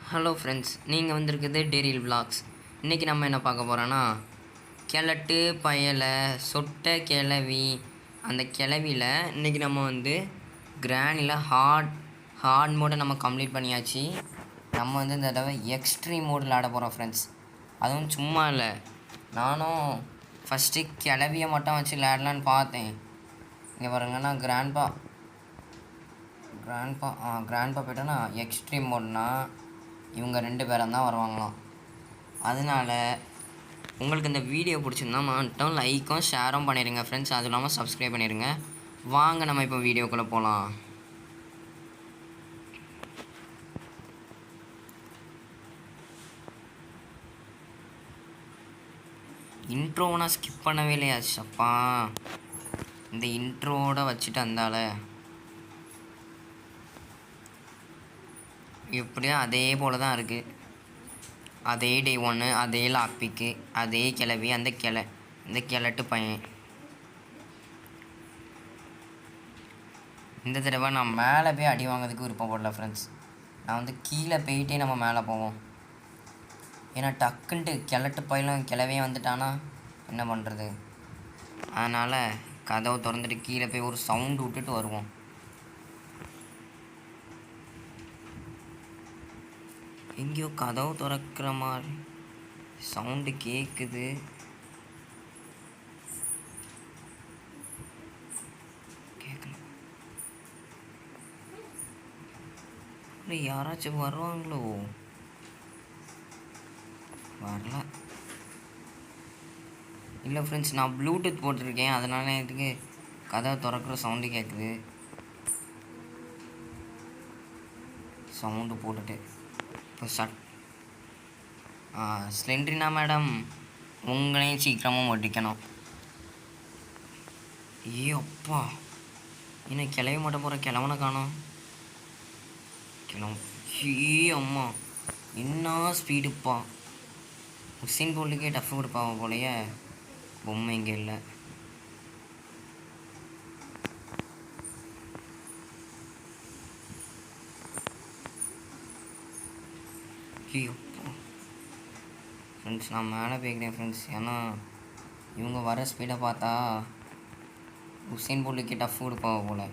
Hello friends, நீங்கள் வந்திருக்குது Daryl vlogs. இன்றைக்கி நம்ம என்ன பார்க்க போகிறோன்னா, கிழட்டு பயலை சொட்டை கிளவி. அந்த கிளவியில் இன்றைக்கி நம்ம கிரானியில் ஹார்ட் மோடை நம்ம கம்ப்ளீட் பண்ணியாச்சு. நம்ம இந்த தடவை எக்ஸ்ட்ரீம் மோடில் ஆட போகிறோம் ஃப்ரெண்ட்ஸ். அதுவும் சும்மா இல்லை, நானும் ஃபஸ்ட்டு கிளவியை மட்டும் வச்சு விளையாடலான்னு பார்த்தேன். இங்கே பாருங்கன்னா கிராண்ட்பா போய்ட்டோன்னா எக்ஸ்ட்ரீம் மோட்னா இவங்க 2 பேரும் தான் வருவாங்களாம். அதனால் உங்களுக்கு இந்த வீடியோ பிடிச்சிருந்தா மட்டும் லைக்கும் ஷேரும் பண்ணிடுங்க ஃப்ரெண்ட்ஸ். அதுவும் இல்லாமல் சப்ஸ்கிரைப் பண்ணிடுங்க. வாங்க நம்ம இப்போ வீடியோக்குள்ளே போகலாம். இன்ட்ரோவை நான் ஸ்கிப் பண்ணவே இல்லையா சப்பா. இந்த இன்ட்ரோவோட வச்சுட்டு அந்தால எப்படியும் அதே போல் தான் இருக்குது. அதே டே 1, அதே லாக்பிக்கு, அதே கிளவி, இந்த கிழட்டு பையன். இந்த தடவை நான் மேலே போய் அடி வாங்கிறதுக்கு விருப்பப்படல ஃப்ரெண்ட்ஸ். நான் கீழே போயிட்டே நம்ம மேலே போவோம். ஏன்னா டக்குன்ட்டு கிழட்டு பையலும் கிளவையும் வந்துட்டானா என்ன பண்ணுறது. அதனால் கதவை திறந்துட்டு கீழே போய் ஒரு சவுண்டு விட்டுட்டு வருவோம். எங்கேயோ கதவு திறக்கிற மாதிரி சவுண்டு கேட்குது. கேட்கல, யாராச்சும் வருவாங்களோ? வரல. இல்லை ஃப்ரெண்ட்ஸ், நான் ப்ளூடூத் போட்டிருக்கேன், அதனால எனக்கு கதவை திறக்கிற சவுண்டு கேட்குது. சவுண்டு போட்டுட்டு இப்போ ஸ்லெண்ட்ரினா மேடம், உங்களையும் சீக்கிரமாக ஒட்டிக்கணும். அப்பா, என்ன கிளவி மட்டும் போகிற கிழவனை காணோம். அம்மா என்ன ஸ்பீடுப்பா. உசேன் போல்ட்டுக்கே டஃப் கொடுப்பாங்க போலையே. பொம்மை இங்கே இல்லை. ஃப்ரெண்ட்ஸ், நான் மேலே போய்க்கிறேன் ஃப்ரெண்ட்ஸ். ஏன்னா இவங்க வர ஸ்பீடை பார்த்தா உசேன் போல்ட்டுக்கே டஃப் கொடுப்பாங்க போல்.